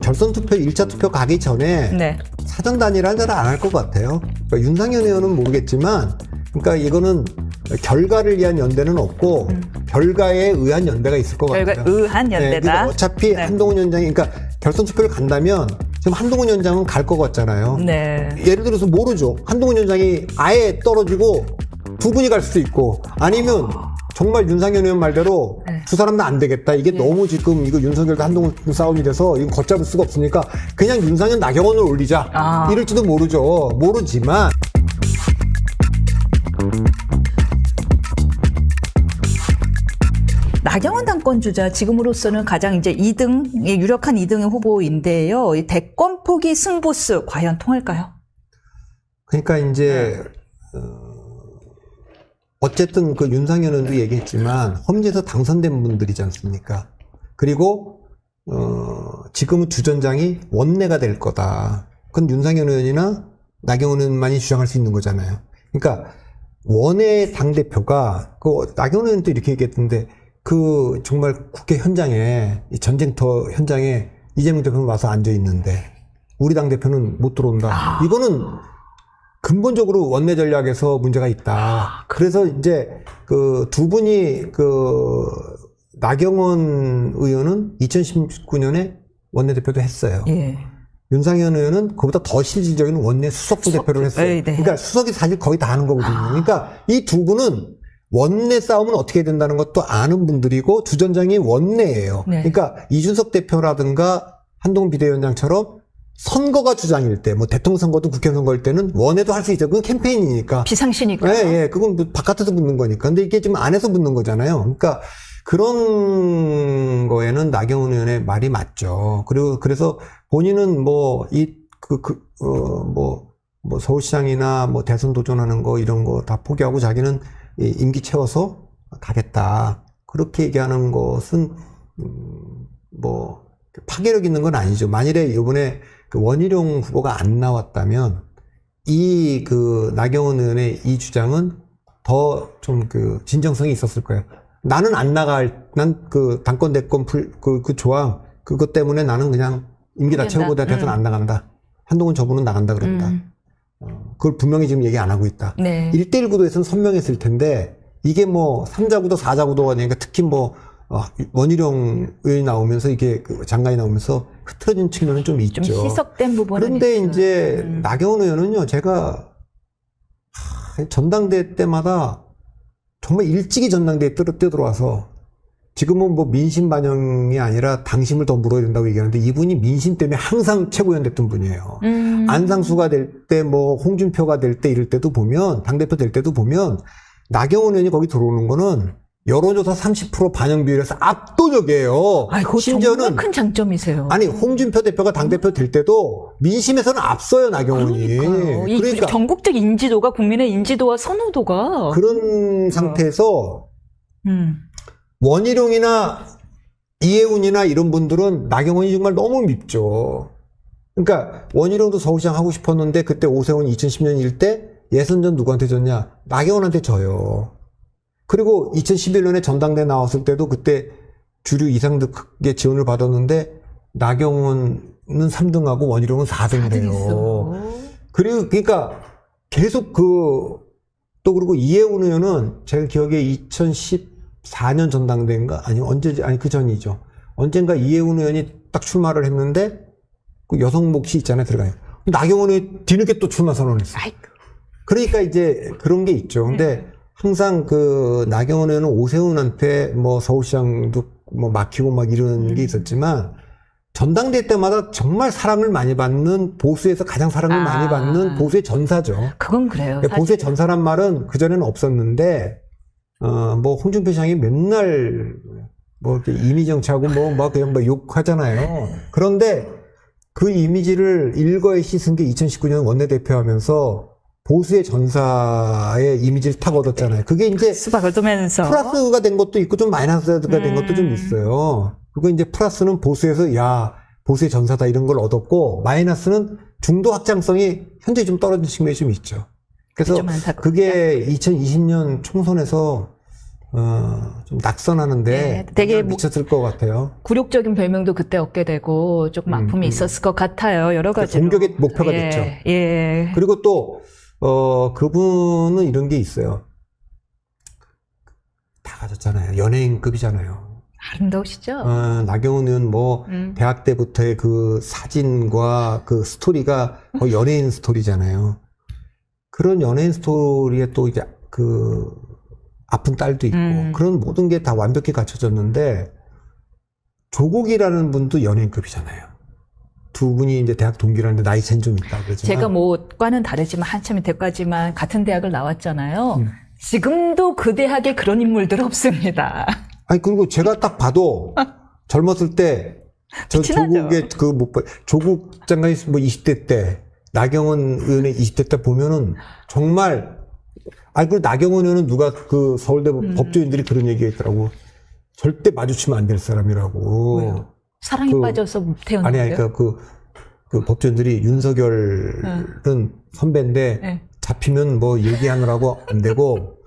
결선 투표 1차 투표 가기 전에 네. 사전 단일화는 잘 안 할 것 같아요. 그러니까 윤상현 의원은 모르겠지만, 그러니까 이거는 결과를 위한 연대는 없고 결과에 의한 연대가 있을 것 같아요. 결과 의한 연대다. 그러니까 어차피 네. 한동훈 위원장이, 그러니까 결선 투표를 간다면 지금 한동훈 위원장은 갈 것 같잖아요. 네. 예를 들어서 모르죠. 한동훈 위원장이 아예 떨어지고 두 분이 갈 수도 있고, 아니면 정말 윤상현 의원 말대로 네. 두 사람 다 안 되겠다. 이게 너무 지금 이거 윤석열과 한동훈 싸움이 돼서 이건 걷잡을 수가 없으니까 그냥 윤상현 나경원을 올리자. 이럴지도 모르죠. 모르지만. 나경원 당권 주자 지금으로서는 가장 이제 2등, 유력한 2등의 후보인데요. 이 대권 포기 승부수 과연 통할까요? 그러니까 이제 어쨌든 그 윤상현 의원도 얘기했지만 험지에서 당선된 분들이지 않습니까? 그리고 지금은 주전장이 원내가 될 거다. 그건 윤상현 의원이나 나경원 의원만이 주장할 수 있는 거잖아요. 그러니까 원내 당대표가 그 나경원 의원도 이렇게 얘기했던데, 그 정말 국회 현장에, 이 전쟁터 현장에 이재명 대표는 와서 앉아 있는데 우리 당 대표는 못 들어온다. 이거는 근본적으로 원내 전략에서 문제가 있다. 그래서 이제 그 두 분이 그 나경원 의원은 2019년에 원내대표도 했어요. 예. 윤상현 의원은 그보다 더 실질적인 원내 수석부 대표를 했어요. 네. 그러니까 수석이 사실 거의 다 하는 거거든요. 그러니까 이 두 분은 원내 싸움은 어떻게 된다는 것도 아는 분들이고 주전장이 원내예요. 네. 그러니까 이준석 대표라든가 한동훈 비대위원장처럼 선거가 주장일 때, 뭐 대통령 선거도 국회 선거일 때는 원내도 할 수 있죠. 그건 캠페인이니까. 비상시니까. 예, 예. 그건 뭐 바깥에서 붙는 거니까. 근데 이게 지금 안에서 붙는 거잖아요. 그러니까 그런 거에는 나경원 의원의 말이 맞죠. 그리고 그래서 본인은 뭐 서울시장이나 뭐 대선 도전하는 거 이런 거 다 포기하고 자기는 임기 채워서 가겠다. 그렇게 얘기하는 것은 뭐 파괴력 있는 건 아니죠. 만일에 이번에 그 원희룡 후보가 안 나왔다면 이 그 나경원 의원의 이 주장은 더 좀 그 진정성이 있었을 거예요. 나는 안 나갈, 난 그 당권 대권 그 조항 그것 때문에 나는 그냥 임기 다 채우고 다 대선 안 나간다. 한동훈 저분은 나간다 그랬다. 그걸 분명히 지금 얘기 안 하고 있다. 네. 1대1 구도에서는 선명했을 텐데 이게 뭐 3자 구도, 4자 구도가 되니까 특히 뭐 원희룡 의원이 나오면서 이게 그 장관이 나오면서 흐트러진 측면은 좀 있죠. 좀 희석된 부분은 그런데 있어요. 이제 나경원 의원은요, 제가 전당대회 때마다 정말 일찍이 전당대회에 뛰어들어와서 지금은 뭐 민심 반영이 아니라 당심을 더 물어야 된다고 얘기하는데 이분이 민심 때문에 항상 최고위원 됐던 분이에요. 안상수가 될 때, 뭐 홍준표가 될 때 이럴 때도 보면, 당대표 될 때도 보면 나경원 의원이 거기 들어오는 거는 여론조사 30% 반영 비율에서 압도적이에요. 아이고, 정말 큰 장점이세요. 아니, 홍준표 대표가 당대표 될 때도 민심에서는 앞서요, 나경원이. 그러니까 전국적 인지도가, 국민의 인지도와 선호도가 그런 상태에서 원희룡이나 이해운이나 이런 분들은 나경원이 정말 너무 밉죠. 그러니까 원희룡도 서울시장 하고 싶었는데 그때 오세훈 2010년일 때 예선전 누구한테 졌냐? 나경원한테 져요. 그리고 2011년에 전당대회 나왔을 때도 그때 주류 이상득의 지원을 받았는데 나경원은 3등하고 원희룡은 4등이래요. 그리고 그러니까 계속 또 그리고 이해운 의원은 제가 기억에 2014년 전당대회인가? 아니 그 전이죠. 언젠가 이해운 의원이 딱 출마를 했는데 그 여성 몫이 있잖아요, 들어가요. 나경원이 뒤늦게 또 출마 선언했어요. 그러니까 이제 그런 게 있죠. 근데 항상 그 나경원 의원은 오세훈한테 뭐 서울시장도 뭐 막히고 막 이런 게 있었지만 전당대회 때마다 정말 사랑을 많이 받는, 보수에서 가장 사랑을 많이 받는 보수의 전사죠. 그건 그래요. 보수의 전사란 말은 그전에는 없었는데 뭐 홍준표 시장이 맨날 뭐 이렇게 이미지 정치하고 뭐 그냥 뭐 욕하잖아요. 그런데 그 이미지를 일거에 씻은 게 2019년 원내대표 하면서 보수의 전사의 이미지를 탁 얻었잖아요. 그게 이제 수박을 두면서 플러스가 된 것도 있고 좀 마이너스가 된 것도 좀 있어요. 그거 이제 플러스는 보수에서 야 보수의 전사다 이런 걸 얻었고, 마이너스는 중도 확장성이 현재 좀 떨어진 측면이 좀 있죠. 그래서 그게 2020년 총선에서 좀 낙선하는데 네, 되게 영향을 미쳤을 것 같아요. 굴욕적인 별명도 그때 얻게 되고 조금 아픔이 있었을 것 같아요. 여러 가지로. 공격의 목표가 예, 됐죠. 예. 그리고 또 그분은 이런 게 있어요. 다 가졌잖아요. 연예인급이잖아요. 아름다우시죠? 나경원 의원 뭐 대학 때부터의 그 사진과 그 스토리가 거의 연예인 스토리잖아요. 그런 연예인 스토리에 또 이제 그 아픈 딸도 있고 그런 모든 게 다 완벽히 갖춰졌는데 조국이라는 분도 연예인급이잖아요. 두 분이 이제 대학 동기라는데 나이 차이는 좀 있다 그러지만 제가 뭐 과는 다르지만 한참이 됐까지만 같은 대학을 나왔잖아요. 지금도 그 대학에 그런 인물들 없습니다. 아니 그리고 제가 딱 봐도 젊었을 때 저 빛이 나죠. 조국의 그 뭐 조국 장관이 뭐 20대 때 나경원 의원의 20대 때 보면은 정말 아니 그리고 나경원 의원은 누가 그 서울대 법조인들이 그런 얘기했더라고. 절대 마주치면 안 될 사람이라고. 왜요? 사랑에 빠져서 아니 태어났어요? 그러니까 그 법조인들이 윤석열은 선배인데 네. 잡히면 뭐 얘기하느라고 안 되고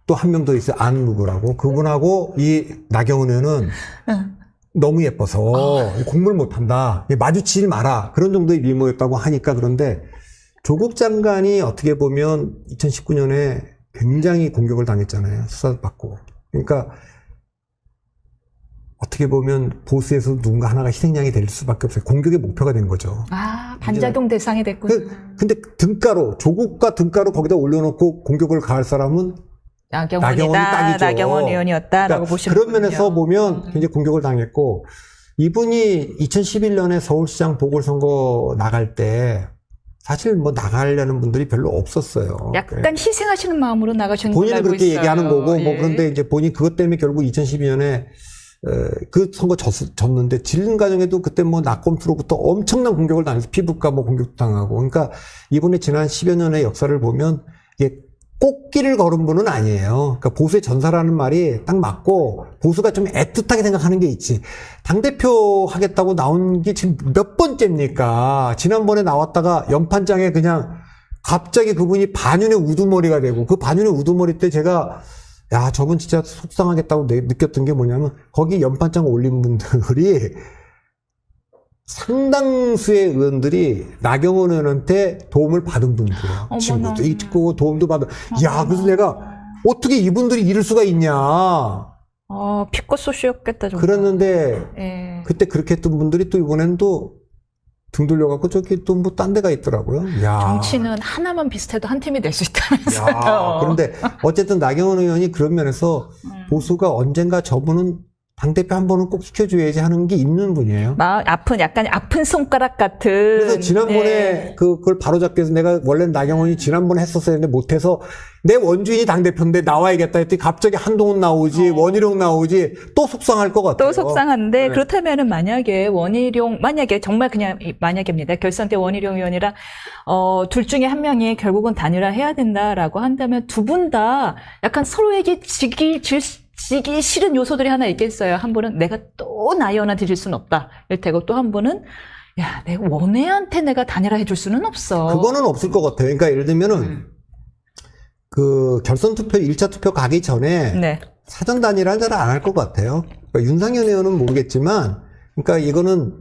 또 한 명 더 있어요. 안무구라고. 그분하고 이 나경원 의원은 너무 예뻐서 공부를 못한다. 마주치지 마라. 그런 정도의 미모였다고 하니까 그런데 조국 장관이 어떻게 보면 2019년에 굉장히 공격을 당했잖아요. 수사도 받고. 그러니까 어떻게 보면 보수에서 누군가 하나가 희생양이 될 수밖에 없어요. 공격의 목표가 된 거죠. 아, 반작용 대상이 됐군요. 근데 등가로 조국과 등가로 거기다 올려놓고 공격을 가할 사람은 나경원이 나경원이다. 딱이죠. 나경원 의원이었다라고 그러니까 보시는 그런 면에서 보면 굉장히 공격을 당했고 이분이 2011년에 서울시장 보궐선거 나갈 때 사실 뭐 나가려는 분들이 별로 없었어요. 약간 희생하시는 마음으로 나가시는 걸로 본인은 알고 그렇게 있어요. 얘기하는 거고 뭐 예. 그런데 이제 본인 그것 때문에 결국 2012년에 그 선거 졌는데 질린 과정에도 그때 뭐 낙검수로부터 엄청난 공격을 당해서 피부과 뭐 공격도 당하고 그러니까 이번에 지난 10여 년의 역사를 보면 이게 꽃길을 걸은 분은 아니에요. 그러니까 보수의 전사라는 말이 딱 맞고 보수가 좀 애틋하게 생각하는 게 있지. 당대표 하겠다고 나온 게 지금 몇 번째입니까? 지난번에 나왔다가 연판장에 그냥 갑자기 그분이 반윤의 우두머리가 되고 그 반윤의 우두머리 때 제가 야 저분 진짜 속상하겠다고 느꼈던 게 뭐냐면 거기 연판장 올린 분들이 상당수의 의원들이 나경원 의원한테 도움을 받은 분들이에요. 어머나. 친구도 있고 도움도 받은. 야, 그래서 내가 어떻게 이분들이 이럴 수가 있냐. 피껏 소시였겠다. 정말. 그랬는데 예. 그때 그렇게 했던 분들이 또 이번에는 또 등 돌려갖고 저기 또 뭐 딴 데가 있더라고요. 야. 정치는 하나만 비슷해도 한 팀이 될 수 있다면서요. 야, 그런데 어쨌든 나경원 의원이 그런 면에서 보수가 언젠가 저분은 당대표 한 번은 꼭 시켜줘야지 하는 게 있는 분이에요. 약간 아픈 손가락 같은. 그래서 지난번에 네. 그걸 바로잡기 위해서 내가 원래 나경원이 지난번에 했었어야 했는데 못해서 내 원주인이 당대표인데 나와야겠다 했더니 갑자기 한동훈 나오지 원희룡 나오지 또 속상할 것 같아요. 또 속상한데 네. 그렇다면은 만약에 정말 그냥 만약입니다. 결선 때 원희룡 의원이랑 둘 중에 한 명이 결국은 단일화해야 된다라고 한다면 두 분 다 약간 서로에게 지기 싫은 요소들이 하나 있겠어요. 한 분은 내가 또 나 의원한테 질 수는 없다. 일테고 또 한 분은 야, 내가 원혜한테 내가 단일화해 줄 수는 없어. 그거는 없을 것 같아요. 그러니까 예를 들면은 그 결선 투표 1차 투표 가기 전에 네. 사전 단일화는 잘 안 할 것 같아요. 그러니까 윤상현 의원은 모르겠지만 그러니까 이거는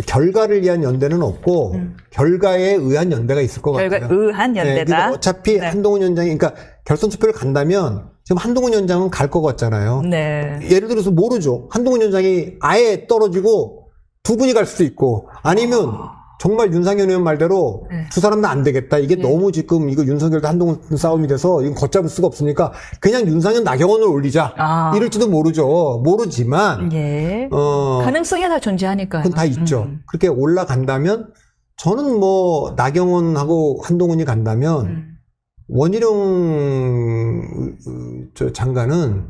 결과를 위한 연대는 없고 결과에 의한 연대가 있을 것 같아요. 결과 의한 네, 연대다. 그러니까 어차피 네. 한동훈 위원장이 그러니까 결선 투표를 간다면 지금 한동훈 위원장은 갈 것 같잖아요. 네. 예를 들어서 모르죠. 한동훈 위원장이 아예 떨어지고 두 분이 갈 수도 있고 아니면 정말 윤상현 의원 말대로 네. 두 사람 다 안 되겠다. 이게 너무 지금 이거 윤석열도 한동훈 싸움이 돼서 이건 걷잡을 수가 없으니까 그냥 윤상현 나경원을 올리자. 이럴지도 모르죠. 모르지만 예. 가능성이 다 존재하니까요. 그건 다 있죠. 그렇게 올라간다면 저는 뭐 나경원하고 한동훈이 간다면 원희룡 저 장관은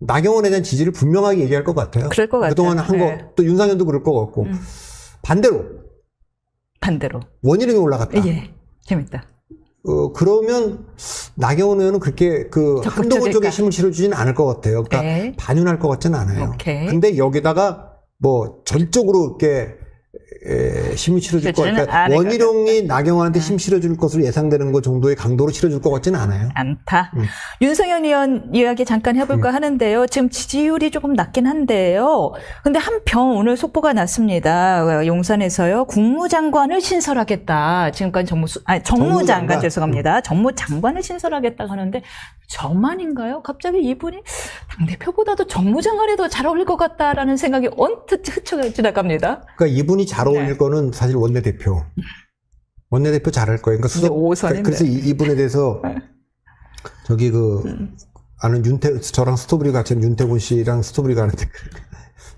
나경원에 대한 지지를 분명하게 얘기할 것 같아요. 그럴 것 같아요. 그동안 한 거, 네. 또 윤상현도 그럴 것 같고. 반대로 원희룡이 올라갔다. 예. 재밌다. 그러면 나경원 의원은 그렇게 그 적극적일까? 한동훈 쪽에 힘을 실어주지는 않을 것 같아요. 그러니까 네. 반윤할 것 같지는 않아요. 오케이. 근데 여기다가 뭐 전적으로 이렇게 힘을 실어줄 것 저는 같아요. 아내가 원희룡이 나경원한테 힘 실어줄 것으로 예상되는 것 정도의 강도로 실어줄 것 같지는 않아요. 않다. 윤석열 의원 이야기 잠깐 해볼까 하는데요. 지금 지지율이 조금 낮긴 한데요. 근데 한편 오늘 속보가 났습니다. 용산에서요. 국무장관을 신설하겠다. 지금까지 정무장관 죄송합니다. 정무장관을 신설하겠다고 하는데 저만인가요? 갑자기 이분이 당대표보다도 정무장관에 더 잘 어울릴 것 같다라는 생각이 언뜻 지나갑니다. 그러니까 이분이 잘 어울릴 거는 사실 원내대표. 원내대표 잘할 거예요. 그러니까 근데 5선인데. 그래서 이분에 대해서 저기 아는 저랑 스토브리 같이 하는 윤태곤 씨랑 스토브리가 하는데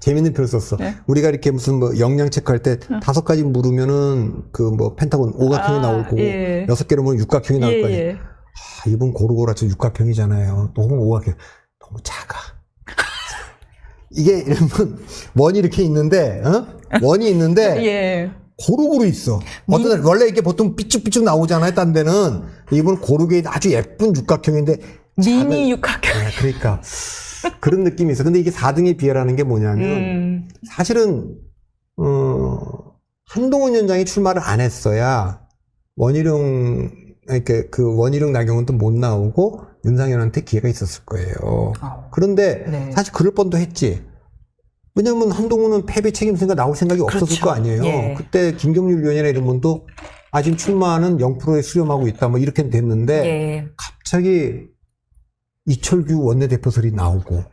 재밌는 표를 썼어. 네. 우리가 이렇게 무슨 영양 체크할 때 5가지 물으면은 펜타곤 오각형이 나오고 예. 6개로 물으면 육각형이 나올 거 아니에요. 예. 이분 고루고루 저 육각형이잖아요. 너무 오각형. 너무 작아. 이게 이러면 원이 이렇게 있는데, 원이 있는데, 예. 고루고루 있어. 어떤 날, 원래 이게 보통 삐쭉삐쭉 나오잖아요, 딴 데는. 이분은 고르게 아주 예쁜 육각형인데. 미니 육각형. 네, 그러니까. 그런 느낌이 있어. 근데 이게 4등의 비애라는 게 뭐냐면, 사실은, 한동훈 위원장이 출마를 안 했어야, 원희룡 나경원도 못 나오고, 윤상현한테 기회가 있었을 거예요. 그런데 네. 사실 그럴 뻔도 했지. 왜냐면 한동훈은 패배 책임생각 나올 생각이 없었을 그렇죠. 거 아니에요. 예. 그때 김경률 위원이나 이런 분도 지금 출마는 0%에 수렴하고 있다 뭐 이렇게 됐는데 예. 갑자기 이철규 원내대표설이 나오고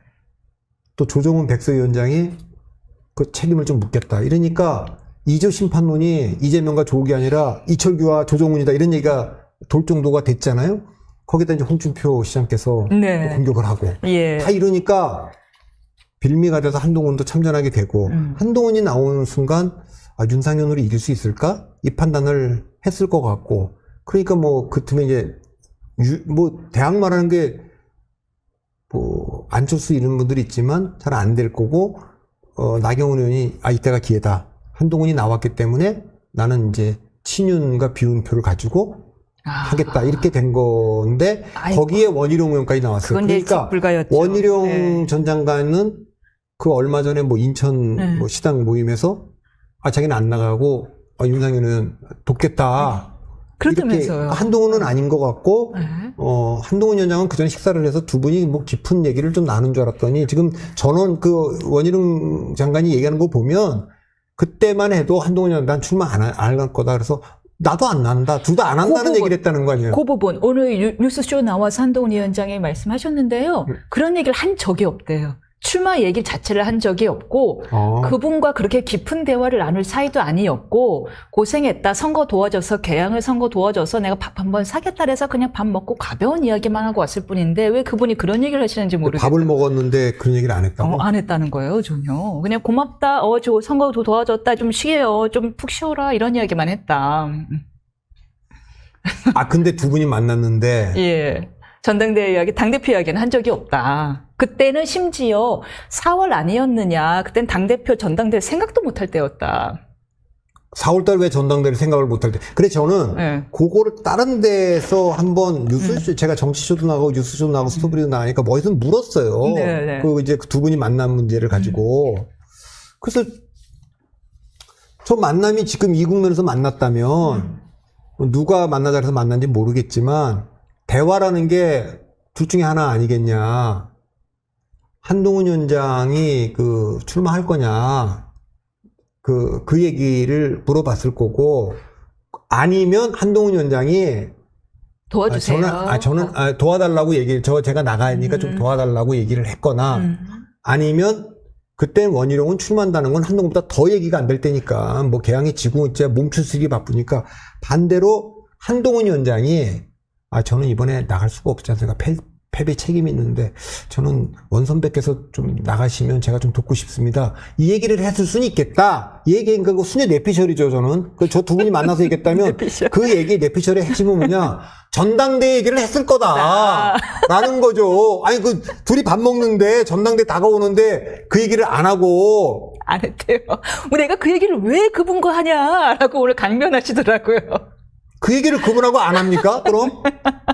또 조정훈 백서위원장이 그 책임을 좀 묻겠다. 이러니까 이조 심판론이 이재명과 조국이 아니라 이철규와 조정훈이다 이런 얘기가 돌 정도가 됐잖아요. 거기다 이제 홍준표 시장께서 네. 또 공격을 하고 예. 다 이러니까 빌미가 돼서 한동훈도 참전하게 되고 한동훈이 나오는 순간 윤상현으로 이길 수 있을까? 이 판단을 했을 것 같고 그러니까 그 틈에 이제 대학 말하는 게 안철수 이런 분들이 있지만 잘 안 될 거고 나경원 의원이 이때가 기회다. 한동훈이 나왔기 때문에 나는 이제 친윤과 비운표를 가지고 하겠다 이렇게 된 건데 아이고. 거기에 원희룡 의원까지 나왔어요. 그러니까 불가였죠. 원희룡 네. 전 장관은 그 얼마 전에 인천 네. 시당 모임에서 자기는 안 나가고 윤상현 의원 돕겠다. 그렇다면서요. 이렇게 한동훈은 아닌 것 같고 네. 한동훈 위원장은 그 전에 식사를 해서 두 분이 깊은 얘기를 좀 나눈 줄 알았더니 지금 전원 원희룡 장관이 얘기하는 거 보면 그때만 해도 한동훈 위원장 난 출마 안 할 거다. 그래서 나도 안 난다. 둘 다 안 한다는 얘기를 했다는 거 아니에요. 그 부분 오늘 뉴스쇼 나와서 한동훈 위원장이 말씀하셨는데요. 그런 얘기를 한 적이 없대요. 출마 얘기 자체를 한 적이 없고 그분과 그렇게 깊은 대화를 나눌 사이도 아니었고 고생했다. 선거 도와줘서 개항을 선거 도와줘서 내가 밥 한번 사겠다 해서 그냥 밥 먹고 가벼운 이야기만 하고 왔을 뿐인데 왜 그분이 그런 얘기를 하시는지 모르겠어요. 밥을 먹었는데 그런 얘기를 안 했다고? 안 했다는 거예요, 전혀. 그냥 고맙다. 저 선거 도와줬다. 좀 쉬게요. 좀 푹 쉬어라. 이런 이야기만 했다. 근데 두 분이 만났는데 예. 전당대회 이야기, 당대표 이야기는 한 적이 없다. 그때는 심지어 4월 아니었느냐. 그땐 당대표 전당대회 생각도 못할 때였다. 4월달 왜 전당대회를 생각을 못할 때. 그래 저는 네. 그거를 다른 데에서 한번 뉴스쇼 제가 정치쇼도 나가고 뉴스쇼도 나가고 스토브리도 나가니까 어디서 물었어요. 네. 이제 두 분이 만난 문제를 가지고. 그래서 저 만남이 지금 이 국면에서 만났다면 누가 만나자 해서 만난지 모르겠지만 대화라는 게 둘 중에 하나 아니겠냐. 한동훈 위원장이 출마할 거냐. 그 얘기를 물어봤을 거고, 아니면 한동훈 위원장이 도와주세요. 저는 도와달라고 제가 나가니까 좀 도와달라고 얘기를 했거나, 아니면 그때 원희룡은 출마한다는 건 한동훈보다 더 얘기가 안 될 때니까, 개항이 지고 이제 몸출 쓰기 바쁘니까, 반대로 한동훈 위원장이 저는 이번에 나갈 수가 없지 않습니까? 패배 책임이 있는데 저는 원 선배께서 좀 나가시면 제가 좀 돕고 싶습니다. 이 얘기를 했을 수는 있겠다. 이 얘기는 그 수녀 내피셜이죠, 저는. 저 두 분이 만나서 얘기했다면 그 얘기 내피셜의 핵심은 뭐냐? 전당대회 얘기를 했을 거다. 라는 거죠. 둘이 밥 먹는데 전당대회 다가오는데 그 얘기를 안 하고. 안 했대요. 내가 그 얘기를 왜 그분과 하냐라고 오늘 강변하시더라고요. 그 얘기를 그분하고 안 합니까? 그럼?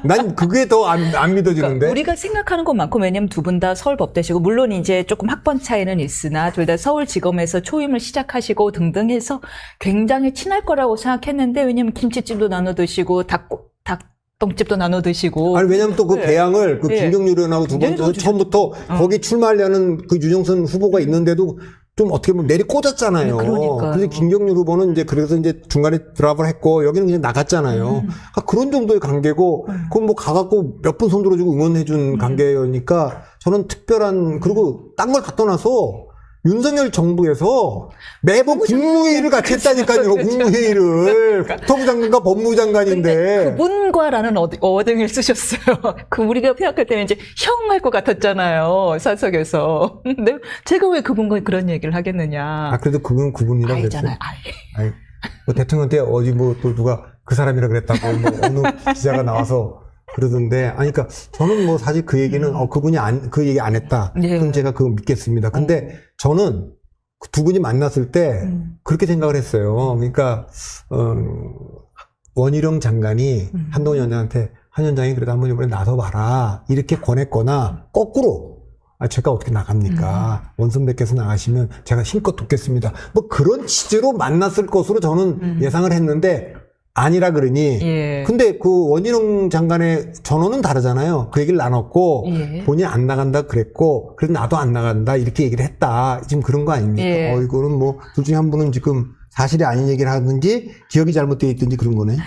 난 그게 더 안 믿어지는데. 그러니까 우리가 생각하는 것만큼 왜냐면 두 분 다 서울법대시고 물론 이제 조금 학번 차이는 있으나 둘 다 서울지검에서 초임을 시작하시고 등등 해서 굉장히 친할 거라고 생각했는데 왜냐면 김치찜도 나눠 드시고 닭똥집도 나눠 드시고 아니, 왜냐면 또 그 네. 배양을 그 네. 김경률 의원하고 두 번, 네, 처음부터 거기 출마하려는 그 유정선 후보가 있는데도 좀 어떻게 보면 내리 꽂았잖아요. 네, 그러니까요. 그래서 김경률 후보는 이제 그래서 이제 중간에 드랍을 했고 여기는 그냥 나갔잖아요. 그러니까 그런 정도의 관계고 그건 뭐 가갖고 몇 분 손들어주고 응원해준 관계니까 저는 특별한 그리고 딴 걸 갖다 놔서 윤석열 정부에서 매번 국무회의를 같이 했다니까요. 국무회의를 국토부 장관과 법무부 장관인데. 근데 그분과라는 어딩을 쓰셨어요. 그 우리가 생각할 때는 이제 형 할 것 같았잖아요. 사석에서. 근데 제가 왜 그분과 그런 얘기를 하겠느냐. 아 그래도 그분 그분이라고 아니잖아요. 그랬어요. 아니, 뭐 대통령한테 어디 뭐 또 누가 그 사람이라 그랬다고 뭐 어느 기자가 나와서 그러던데 아니 그러니까 저는 뭐 사실 그 얘기는 그분이 그 얘기 안 했다. 네. 그럼 제가 그거 믿겠습니다. 근데 저는 그 두 분이 만났을 때 그렇게 생각을 했어요. 그러니까 원희룡 장관이 한동훈 위원장한테 한 위원장이 그래도 한번 이번에 나서봐라 이렇게 권했거나 거꾸로 제가 어떻게 나갑니까? 원선배께서 나가시면 제가 힘껏 돕겠습니다. 뭐 그런 취지로 만났을 것으로 저는 예상을 했는데 아니라 그러니. 예. 근데 그 원희룡 장관의 전언은 다르잖아요. 그 얘기를 나눴고 예. 본인이 안 나간다 그랬고 그래도 나도 안 나간다 이렇게 얘기를 했다. 지금 그런 거 아닙니까? 예. 이거는 뭐 둘 중에 한 분은 지금 사실이 아닌 얘기를 하든지 기억이 잘못되어 있든지 그런 거네.